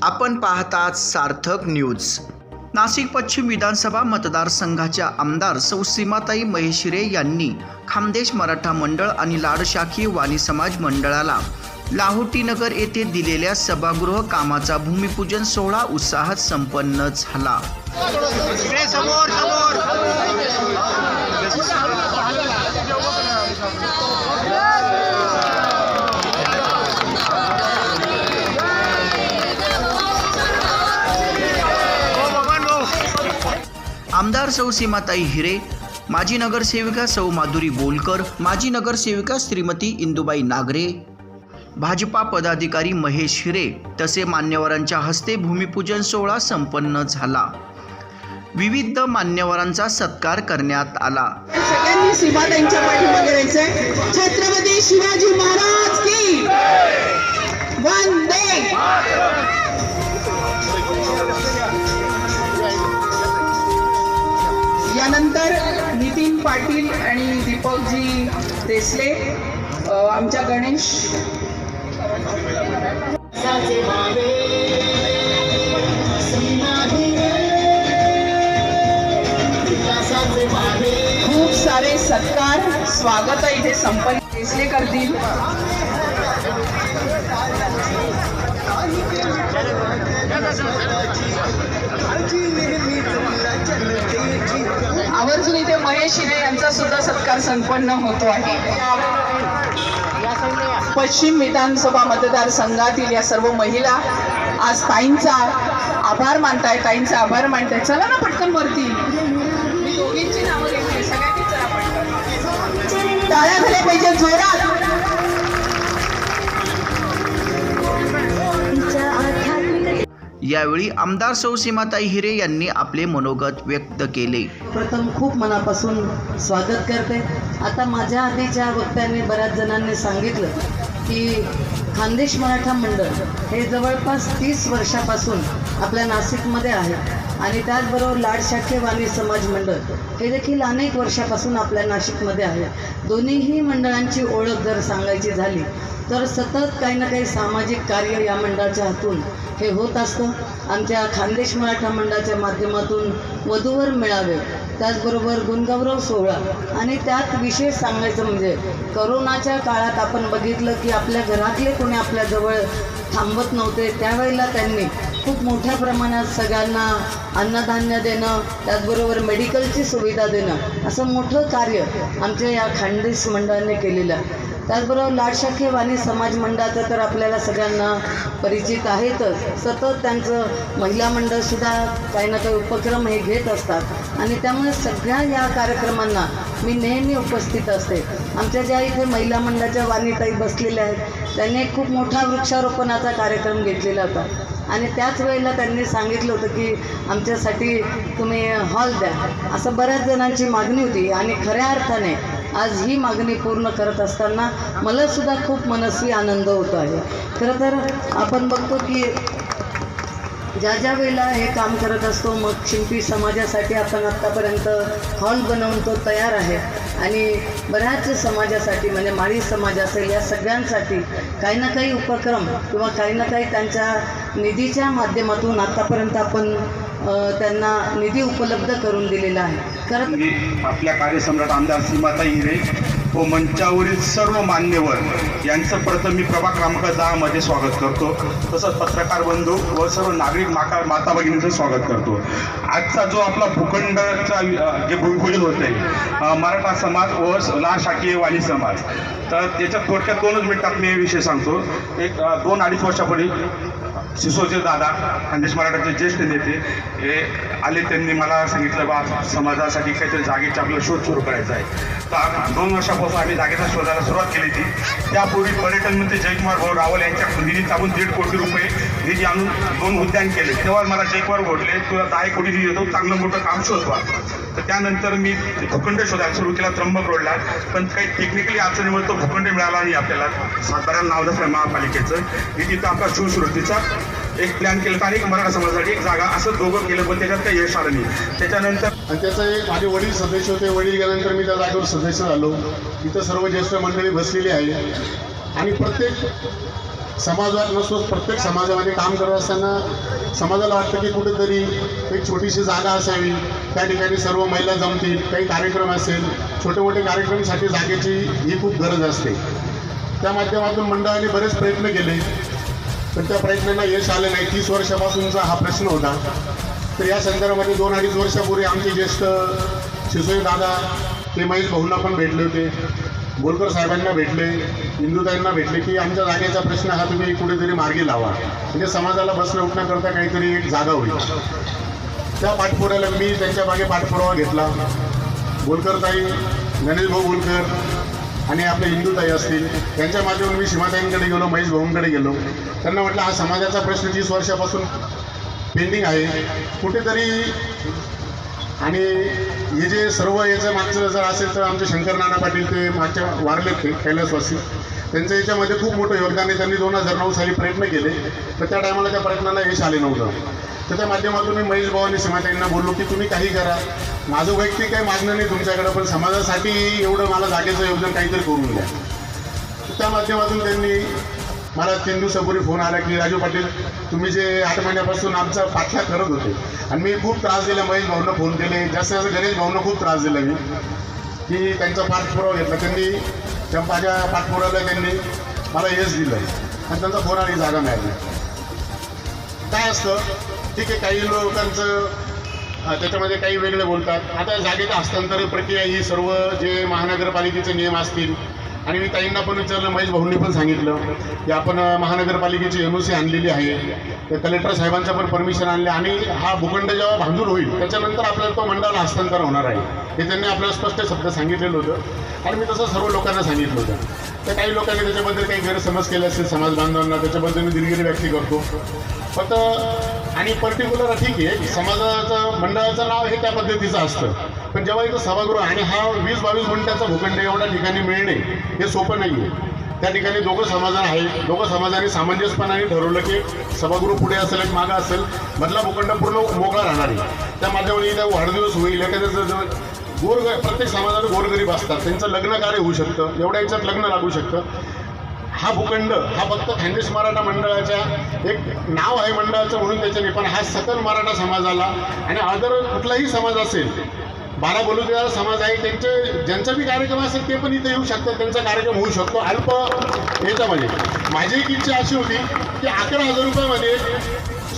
आपण पाहतात सार्थक न्यूज। नाशिक पश्चिम विधानसभा मतदारसंघाच्या आमदार सौ सीमाताई महेशिरे यांनी खान्देश मराठा मंडळ आणि लाडशाखी वाणी समाज मंडळाला लाहोटीनगर येथे दिलेल्या सभागृह कामाचा भूमिपूजन सोहळा उत्साहात संपन्न झाला। आमदार सौ सीमाताई हिरे, माजी नगरसेविका सौ माधुरी बोलकर, माजी नगरसेविका श्रीमती इंदुबाई नागरे, भाजपा पदाधिकारी महेश हिरे तसे मान्यवरांच्या हस्ते भूमिपूजन सोहळा संपन्न झाला। विविध मान्यवरांचा सत्कार करण्यात आला। सगळ्यांनी सीमाताईंच्या पाठीमागे राहायचंय। छत्रपती शिवाजी महाराज की वंदे। यानंतर नितीन पाटील आणि दीपकजी देसले, आमच्या गणेश खूप सारे सत्कार स्वागत इथे संपन्न देसले करतील। आवर्जून इथे महेश हिरे यांचा सुद्धा सत्कार संपन्न होतो आहे। पश्चिम विधानसभा मतदारसंघातील या सर्व महिला आज ताईंचा आभार मानताय। चला ना पटकन वरती, मी दोघींची नावं घेतली, सगळ्यांनी चला पटकन टाळ्या झाल्या पाहिजे जोरात। यावेळी आमदार सौ सीमाताई हिरे यांनी आपले मनोगत व्यक्त केले। प्रथम खूप मनापासून स्वागत करते। आता माझ्या आधीच्या वक्त्यांनी बऱ्याच जणांनी सांगितलं की खान्देश मराठा मंडळ हे जवळपास 30 वर्षापासून आपल्या नाशिकमध्ये आहे आणि त्याचबरोबर लाडशाखी वाणी समाज मंडळ हे देखील अनेक वर्षापासून आपल्या नाशिकमध्ये आहे। दोन्हीही मंडळांची ओळख जर सांगायची झाली तर सतत काही ना काही सामाजिक कार्य या मंडळाच्या हातून हे होत असतं। आमच्या खान्देश मराठा मंडळाच्या माध्यमातून वधूवर मेळावे, त्याचबरोबर गुणगौरव सोहळा आणि त्यात विशेष सांगायचं म्हणजे करोनाच्या काळात आपण बघितलं की आपल्या घरातले कोणी आपल्याजवळ थांबत नव्हते, त्यावेळेला त्यांनी खूप मोठ्या प्रमाणात सगळ्यांना अन्नधान्य देणं, त्याचबरोबर मेडिकलची सुविधा देणं असं मोठं कार्य आमच्या या खान्देश मंडळाने केलेलं आहे। त्याचबरोबर लाडशाखी वाणी समाज मंडळाचं तर आपल्याला सगळ्यांना परिचित आहेतच। सतत त्यांचं महिला मंडळसुद्धा काही ना काही उपक्रम हे घेत असतात आणि त्यामुळे सगळ्या या कार्यक्रमांना मी नेहमी उपस्थित असते। आमच्या ज्या इथे महिला मंडळाच्या वाणीताई बसलेल्या आहेत त्यांनी खूप मोठा वृक्षारोपणाचा कार्यक्रम घेतलेला होता आणि त्याच वेळेला त्यांनी सांगितलं होतं की आमच्यासाठी तुम्ही हॉल द्या, असं बऱ्याच जणांची मागणी होती आणि खऱ्या अर्थाने आज ही मागणी पूर्ण करत असताना मला सुद्धा खूप मनस्वी आनंद होतो आहे। खरं तर आपण बघतो की ज्या वेळेला हे काम करत असतो मग शिंपी समाजासाठी आपण आत्तापर्यंत हॉल बनवून तो तयार आहे आणि बऱ्याच समाजासाठी म्हणजे माळी समाज असेल या सगळ्यांसाठी काही ना काही उपक्रम किंवा काही ना काही त्यांच्या निधीच्या माध्यमातून आत्तापर्यंत आपण त्यांना निधी उपलब्ध करून दिलेला आहे। खरं आपल्या कार्यसम्राट आमदार सीमाताई हिरे व मंचावरील सर्व मान्यवर यांचं प्रथम मी प्रभाग क्रमांक 10 मध्ये स्वागत करतो, तसंच पत्रकार बंधू व सर्व नागरिक माता भगिनींचं स्वागत करतो। आजचा जो आपला भूखंडाचा जे भूमिपूजन होते मराठा समाज व लाडशाखी वाणी समाज, तर त्याच्यात थोडक्यात 2 मिनिटात मी विषय सांगतो। एक 2-2.5 वर्षापूर्वी सिसोचे दादा खान्देश मराठाचे ज्येष्ठ नेते हे आले, त्यांनी मला सांगितलं बा समाजासाठी काहीतरी जागेचा आपला शोध सुरू करायचा आहे। तर 2 वर्षापासून आम्ही जागेचा शोधायला सुरुवात केली होती। त्यापूर्वी पर्यटन मंत्री जयकुमार भाऊ रावल यांच्या निधीत आपण 1.5 कोटी रुपये निधी आणून 2 उद्यान केले। तेव्हा मला जयकुमार बोलले तुला 10 कोटी निधी देतो, चांगलं मोठं काम शोधवा। तर त्यानंतर मी भूखंड शोधायला सुरू केला त्र्यंबक रोडला, पण काही टेक्निकली अडचणीमुळे तो भूखंड मिळाला नाही आपल्याला। सातारा नावदस महापालिकेचं मी तिथं आपला सुरुवातीचा एक प्लॅन केलं आणि एक मराठा समाजासाठी एक जागा असं दोघं केलं, पण त्याच्यात काही यश आलं नाही। त्याच्यानंतर आणि त्याचा एक माझे वडील सदस्य होते, वडील गेल्यानंतर मी त्या जागेवर सदस्य झालो। इथं सर्व ज्येष्ठ मंडळी बसलेली आहे आणि प्रत्येक समाजात नसतो, प्रत्येक समाजामध्ये काम करत असताना समाजाला वाटतं की कुठेतरी एक छोटीशी जागा असावी, त्या ठिकाणी सर्व महिला जमतील, काही कार्यक्रम असेल, छोटे मोठे कार्यक्रमासाठी जागेची ही खूप गरज असते. त्या माध्यमातून मंडळाने बरेच प्रयत्न केले, पण त्या प्रयत्नांना यश आलं नाही. 30 वर्षापासूनचा हा प्रश्न होता. तर या संदर्भामध्ये 2-2.5 वर्षापूर्वी आमचे ज्येष्ठ शिसोई दादा ते महेश भाऊंना पण भेटले होते, बोलकर साहेबांना भेटले, इंदुताईंना भेटले की आमच्या जागेचा प्रश्न हा तुम्ही कुठेतरी मार्गी लावा, म्हणजे समाजाला बसणं उठण्याकरता काहीतरी एक जागा होईल. त्या पाठपुराव्याला मी त्यांच्या मागे पाठपुरावा घेतला. बोलकरताई, गणेश भाऊ बोलकर आणि आपले इंदुताई असतील, त्यांच्या माध्यमातून मी सीमाताईंकडे गेलो, महेश भाऊंकडे गेलो. त्यांना म्हटलं हा समाजाचा प्रश्न 30 वर्षापासून पेंडिंग आहे कुठेतरी, आणि हे जे सर्व याचं मागचं जर असेल तर आमचे शंकर नाना पाटील ते मागच्या वारलेत, ते कैलासवासी, त्यांचं याच्यामध्ये खूप मोठं योगदान आहे. त्यांनी 2009 साली प्रयत्न केले, तर त्या टायमाला त्या प्रयत्नांना यश आले नव्हतं. तर त्या माध्यमातून मी महेश भाऊ आणि सीमाताईंना बोललो की तुम्ही काही करा, माझं वैयक्तिक काही मागणं नाही तुमच्याकडं, पण समाजासाठी एवढं मला जागेचं योगदान काहीतरी करून द्या. त्या माध्यमातून त्यांनी मला 3 दिवसापूर्वी फोन आला की राजू पाटील तुम्ही जे 8 महिन्यापासून आमचा पाठलाग करत होते, आणि मी खूप त्रास दिला. महेश भाऊंना फोन केले, जास्त गणेश भाऊंना खूप त्रास दिला मी, की त्यांचा पाठपुरावा घेतला. त्यांनी त्या माझ्या पाठपुराव्याला त्यांनी मला यश दिलं आणि त्यांचा फोन आली जागा मिळाली. काय असतं, ठीक आहे, काही लोकांचं त्याच्यामध्ये काही वेगळे बोलतात. आता जागेचं हस्तांतरण प्रक्रिया ही सर्व जे महानगरपालिकेचे नियम असतील, आणि मी ताईंना पण विचारलं, महेश भाऊंनी पण सांगितलं की आपण महानगरपालिकेची NOC आणलेली आहे, त्या कलेक्टर साहेबांचं पण परमिशन आणले, आणि हा भूखंड जेव्हा भांजूर होईल त्याच्यानंतर आपल्याला तो मंडळाला हस्तांतरण होणार आहे, हे त्यांनी आपल्याला स्पष्ट शब्द सांगितलेलं होतं. आणि मी तसं सर्व लोकांना सांगितलं होतं. तर काही लोकांनी त्याच्याबद्दल काही गैरसमज केले असतील समाज बांधवांना, त्याच्याबद्दल मी दिलगिरी व्यक्त करतो. फक्त आणि पर्टिक्युलर ठीक आहे, समाजाचं मंडळाचं नाव हे त्या पद्धतीचं असतं, पण जेव्हा इथं सभागृह आणि हा 20-22 मिनिटाचा भूखंड एवढ्या ठिकाणी मिळणे हे सोपं नाही आहे. त्या ठिकाणी दोघं समाजाने आहे, दोघं समाजाने सामंजस्यपणाने ठरवलं की सभागृह पुढे असेल एक मागं असेल, मधला भूखंड पूर्ण मोकळा राहणार आहे. त्या माध्यमाने इथं वाढदिवस होईल, एखाद्याचं प्रत्येक समाजाने गोरगरीब असतात, त्यांचं लग्न कार्य होऊ शकतं, एवढ्या याच्यात लग्न लागू शकतं. हा भूखंड हा फक्त खानदेश मराठा मंडळाच्या एक नाव आहे मंडळाचं म्हणून त्याच्याने, पण हा सकल मराठा समाजाला आणि अदर कुठलाही समाज असेल, 12 बलुतेदार समाज आहे, त्यांचे ज्यांचा बी कार्यक्रम असेल ते पण इथे येऊ शकतात, त्यांचा कार्यक्रम होऊ शकतो अल्प याच्यामध्ये. माझी एक इच्छा अशी होती की 11,000 रुपयामध्ये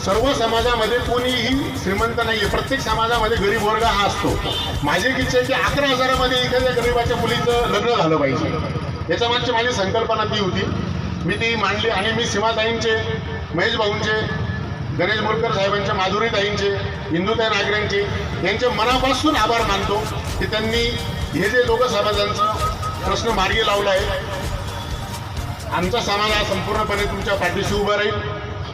सर्व समाजामध्ये कोणीही श्रीमंत नाही आहे, प्रत्येक समाजामध्ये गरीब वर्ग हा असतो. माझी एक इच्छा आहे की 11,000मध्ये एखाद्या गरीबाच्या मुलीचं लग्न झालं पाहिजे. याच्या मागची माझी संकल्पना ती होती, मी ती मांडली. आणि मी सीमाताईंचे, महेश भाऊंचे, गणेश बोलकर साहेबांचे, माधुरीताईंचे, इंदुताई नागरेंचे यांचे मनापासून आभार मानतो की त्यांनी हे जे दोघं समाजांचा प्रश्न मार्गी लावला आहे. आमचा समाज हा संपूर्णपणे तुमच्या पाठीशी उभा राहील,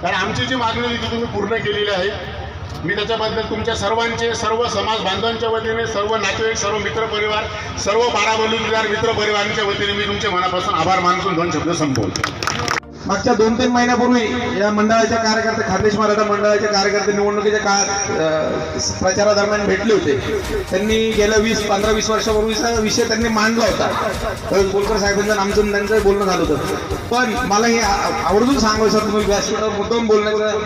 कारण आमची जी मागणी होती ती तुम्ही पूर्ण केलेली आहे. मी त्याच्याबद्दल तुमच्या सर्वांचे, सर्व समाज बांधवांच्या वतीने, सर्व नातेवाईक, सर्व मित्रपरिवार, सर्व 12 बलुतेदार मित्रपरिवारांच्या वतीने मी तुमच्या मनापासून आभार मानून 2 शब्द संपवतो. मागच्या 2-3 महिन्यापूर्वी या मंडळाच्या कार्यकर्ते, खानदेश मराठा मंडळाचे कार्यकर्ते निवडणुकीच्या काळात प्रचारादरम्यान भेटले होते. त्यांनी गेल्या 15-20 वर्षापूर्वीचा विषय त्यांनी मांडला होता. बोलकर साहेबांचं आमचं त्यांचं बोलणं झालं होतं. पण मला हे आवर्जून सांगायचं, तुम्ही व्यासपीठावर मुद्दाम बोलण्याचं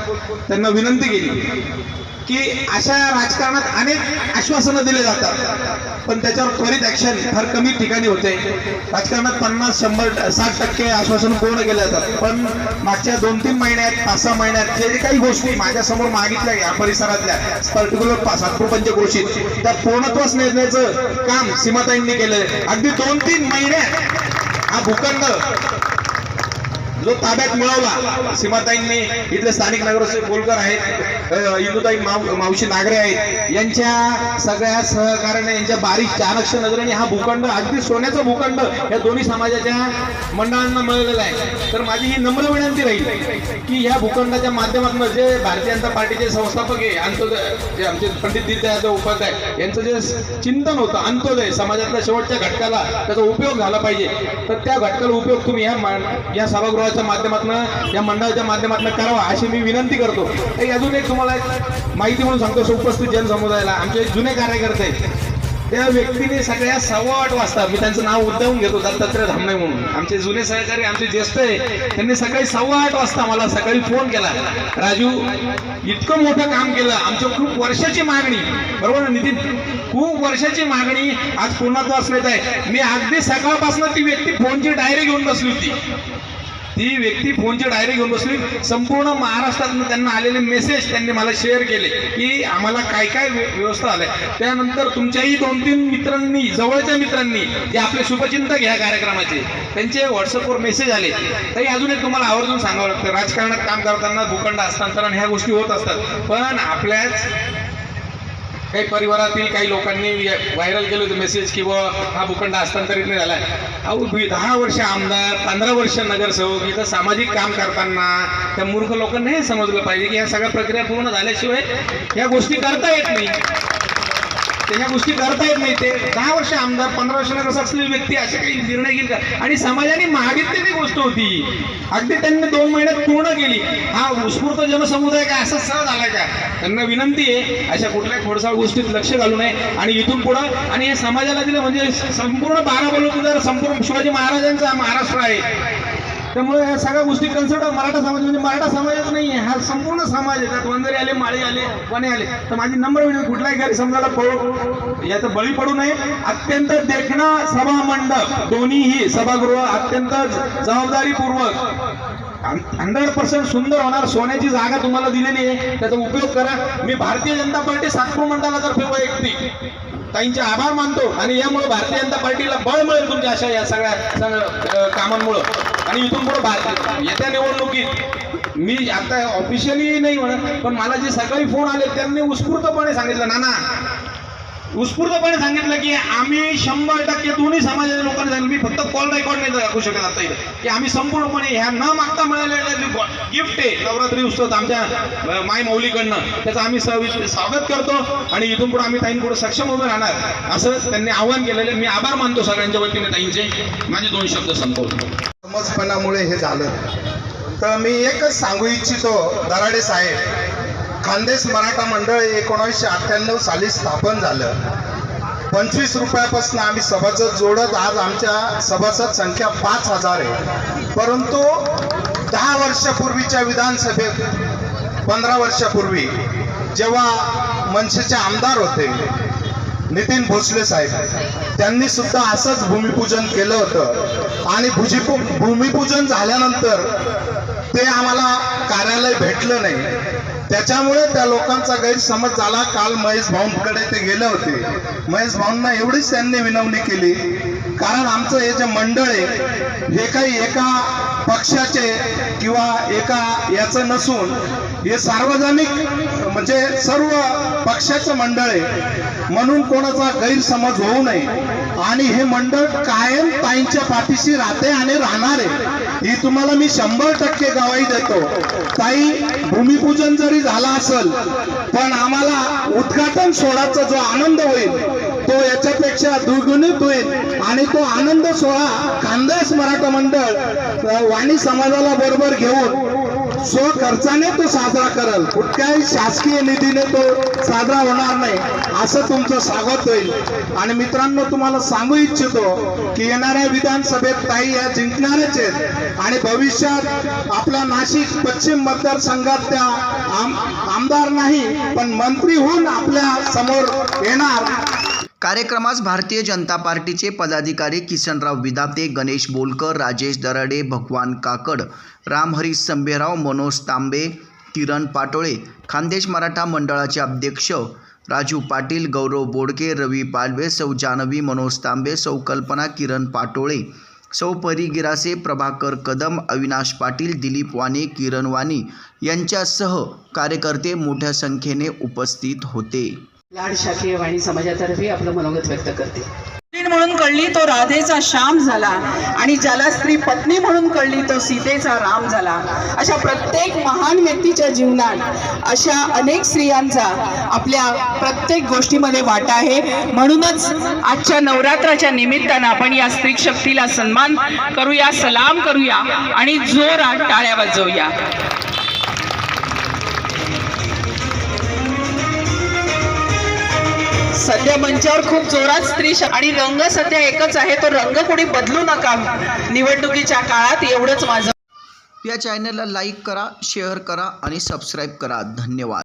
त्यांना विनंती केली की अशा राजकारणात अनेक आश्वासनं दिले जातात, पण त्याच्यावर त्वरित ऍक्शन फार कमी ठिकाणी होते. राजकारणात 50, 100, 60% आश्वासन पूर्ण केले जातात, पण मागच्या 2-3 महिन्यात, 5-6 महिन्यात जे काही गोष्टी माझ्यासमोर मागितल्या या परिसरातल्या, पर्टिक्युलर 7 पंचक्रोशीत, त्या पूर्णत्वास नेण्याचं काम सीमाताईंनी केलं. अगदी 2-3 महिन्यात हा भूखंड जो ताब्यात मिळवला सीमाताईंनी, इथले स्थानिक नगरसेवक बोलकर आहेत, इंदुताई मावशी नागरे आहेत, यांच्या सगळ्या सहकार्याने, यांच्या बारीक चाणक्य नजरेने हा भूखंड, अगदी सोन्याचा भूखंड या दोन्ही समाजाच्या मंडळांना मिळालेला आहे. तर माझी ही नम्र विनंती राहील की या भूखंडाच्या माध्यमातून जे भारतीय जनता पार्टीचे संस्थापक आहे, अंत्योदय, जे आमचे पंडित दीनदयाळ उपाध्याय यांचं जे चिंतन होतं, अंत्योदय समाजातल्या शेवटच्या घटकाला त्याचा उपयोग झाला पाहिजे, तर त्या घटकाला उपयोग तुम्ही या सभागृहाच्या माध्यमातून, या मंडळाच्या माध्यमातून करावा अशी मी विनंती करतो. अजून एक तुम्हाला माहिती म्हणून सांगतो, उपस्थित जनसमुदायाला, आमचे जुने कार्यकर्ते त्या व्यक्तीने सगळ्या 8:15 वाजता, मी त्यांचं नाव उद्यावून घेतो, दत्तात्रय धामणे म्हणून आमचे जुने सहकारी, आमचे ज्येष्ठ आहे, त्यांनी सकाळी 8:15 वाजता मला सकाळी फोन केला, राजू इतकं मोठं काम केलं, आमच्या खूप वर्षाची मागणी, बरोबर ना नितीन, खूप वर्षाची मागणी आज पूर्णत्वास येत आहे. मी अगदी सकाळपासून ती व्यक्ती फोनची डायरी घेऊन बसली होती, ती व्यक्ती फोनची डायरी घेऊन बसली. संपूर्ण महाराष्ट्रातून त्यांना आलेले मेसेज त्यांनी मला शेअर केले की आम्हाला काय काय व्यवस्था आल्या. त्यानंतर तुमच्याही 2-3 मित्रांनी, जवळच्या मित्रांनी, जे आपले शुभचिंतक ह्या कार्यक्रमाचे, त्यांचे व्हॉट्सअपवर मेसेज आले. तरी अजून एक तुम्हाला आवर्जून सांगावं लागतं, राजकारणात काम करताना भूखंड हस्तांतरण ह्या गोष्टी होत असतात, पण आपल्याच काही परिवारातील काही लोकांनी व्हायरल केले होते मेसेज की हा भूखंड हस्तांतरित नाही झाला. अहो 10 वर्ष आमदार, 15 वर्ष नगरसेवक, इथं सामाजिक काम करताना त्या मूर्ख लोकांना हे समजलं पाहिजे की ह्या सगळ्या प्रक्रिया पूर्ण झाल्याशिवाय ह्या गोष्टी करता येत नाही, ह्या गोष्टी करता येत नाही. ते 10 वर्ष आमदार, 15 वर्ष नगरसेवक असलेली व्यक्ती असे काही निर्णय घेईल का? आणि समाजाने मागितलेली गोष्ट होती, अगदी त्यांनी 2 महिन्यात पूर्ण केली. हा उत्स्फूर्त जनसमुदाय काय असं सहज आलाय का? त्यांना विनंती आहे अशा कुठल्याही खोडसाळ गोष्टीत लक्ष घालू नये आणि इथून पुढं, आणि हे समाजाला दिलं म्हणजे संपूर्ण बाराबलुतेदार संपूर्ण शिवाजी महाराजांचा महाराष्ट्र आहे. त्यामुळे या सगळ्या गोष्टी कन्सिडर, मराठा समाज म्हणजे मराठा समाजच नाही आहे, हा संपूर्ण समाज आहे. त्यात वंजारी आले, माळी आले, वने आले. तर माझी नम्र विनंती, कुठल्याही गैरसमजाला याचं बळी पडू नये. अत्यंत देखणं सभा मंडप, दोन्हीही सभागृह अत्यंत जबाबदारीपूर्वक 100% सुंदर होणार. सोन्याची जागा तुम्हाला दिलेली आहे, त्याचा उपयोग करा. मी भारतीय जनता पार्टी सातपूर मंडळातर्फे वैयक्तिक ताईंचे आभार मानतो आणि यामुळे भारतीय जनता पार्टीला बळ मिळेल तुमच्या अशा या सगळ्या कामांमुळे. आणि इथून पुढे येत्या निवडणुकीत मी आता ऑफिशियली नाही म्हणत, पण मला जे सकाळी फोन आले त्यांनी उत्स्फूर्तपणे सांगितलं, नाना उत्स्फूर्तपणे सांगितलं की आम्ही 100% दोन्ही समाजाच्या लोकांनी सांगितलं, मी फक्त कॉल रेकॉर्ड नाही दाखवू शकत आता इथं, की आम्ही संपूर्णपणे ह्या न मागता मिळालेल्या जे गिफ्ट आहे नवरात्री उत्सव आमच्या माय मौलीकडनं, त्याचं आम्ही स्वागत करतो आणि इथून पुढे आम्ही ताईंपुढे सक्षम उभे राहणार असं त्यांनी आवाहन केलेलं. मी आभार मानतो सगळ्यांच्या वतीने ताईंचे. माझे 2 शब्द संपवतो. समजपणामुळे हे झालं. तर मी एकच सांगू इच्छितो, दराडे साहेब, खानदेश मराठा मंडळ 1998 साली स्थापन झालं. 25 रुपयापासून आम्ही सभासद जोडत आज आमच्या सभासद संख्या 5000 आहे. परंतु 10 वर्षापूर्वीच्या विधानसभेत, 15 वर्षापूर्वी जेव्हा मनसेचे आमदार होते नितीन भोसले साहेब, त्यांनी सुद्धा असंच भूमिपूजन केलं होतं आणि भूमिपूजन झाल्यानंतर ते आम्हाला कार्यालय भेटलं नाही. त्याच्यामुळे त्या लोकांचा गैरसमज झाला. काल महेश भाऊंकडे ते गेले होते. महेश भाऊंना एवढीच त्यांनी विनवणी केली, कारण आमचं हे जे मंडळ आहे हे काही एका पक्षाचे किंवा एका याचं नसून हे सार्वजनिक म्हणजे सर्व पक्षाचं मंडळ आहे, म्हणून कोणाचा गैरसमज होऊ नये. आणि हे मंडळ कायम ताईंच्या पाठीशी राहते आणि राहणार आहे, ही तुम्हाला मी 100% गवाही देतो. ताई, भूमिपूजन जरी झाला असेल पण आम्हाला उद्घाटन सोहळ्याचा जो आनंद होईल तो याच्यापेक्षा द्विगुणित होईल आणि तो आनंद सोहळा खानदेश मराठा मंडळ वाणी समाजाला बरोबर घेऊन स्वखर्चाने तो साजरा करेल. कुठल्याही शासकीय निधीने तो साजरा होणार नाही, असं तुमचं स्वागत होईल. आणि मित्रांनो, तुम्हाला सांगू इच्छितो की येणाऱ्या विधानसभेत ताई या जिंकणारच आहेत आणि भविष्यात आपल्या नाशिक पश्चिम मतदारसंघात त्या आमदार नाही पण मंत्री होऊन आपल्या समोर येणार. कार्यक्रमास भारतीय जनता पार्टीचे पदाधिकारी किसनराव विदाते, गणेश बोलकर, राजेश दराडे, भगवान काकड, रामहरी संभेराव, मनोज तांबे, किरण पाटोळे, खानदेश मराठा मंडळाचे अध्यक्ष राजू पाटील, गौरव बोडके, रवी पालवे, सौ जानवी मनोज तांबे, सौ कल्पना किरण पाटोळे, सौ परी गिरासे, प्रभाकर कदम, अविनाश पाटील, दिलीप वाणी, किरण वाणी यांच्यासह कार्यकर्ते मोठ्या संख्येने उपस्थित होते. लाड शाखीय वाणी समाजातर्फे आपलं मनोगत व्यक्त करते. म्हणून कळली तो राधेचा श्याम झाला आणि ज्याला स्त्री पत्नी म्हणून कळली तो सीतेचा राम झाला. अशा प्रत्येक महान व्यक्तीच्या जीवनात अशा अनेक स्त्रियांचा आपल्या प्रत्येक गोष्टीमध्ये वाटा आहे. म्हणूनच आजच्या नवरात्राच्या निमित्तानं आपण या स्त्री शक्तीला सन्मान करूया, सलाम करूया आणि जोरात टाळ्या वाजवूया. सध्या मंचावर याच्यावर खूप जोरात स्त्री आणि रंग सध्या एकच आहे, तो रंग कोणी बदलू नका निवडणुकीच्या काळात, एवढंच माझं. या चॅनलला लाईक करा, शेअर करा आणि सबस्क्राईब करा. धन्यवाद.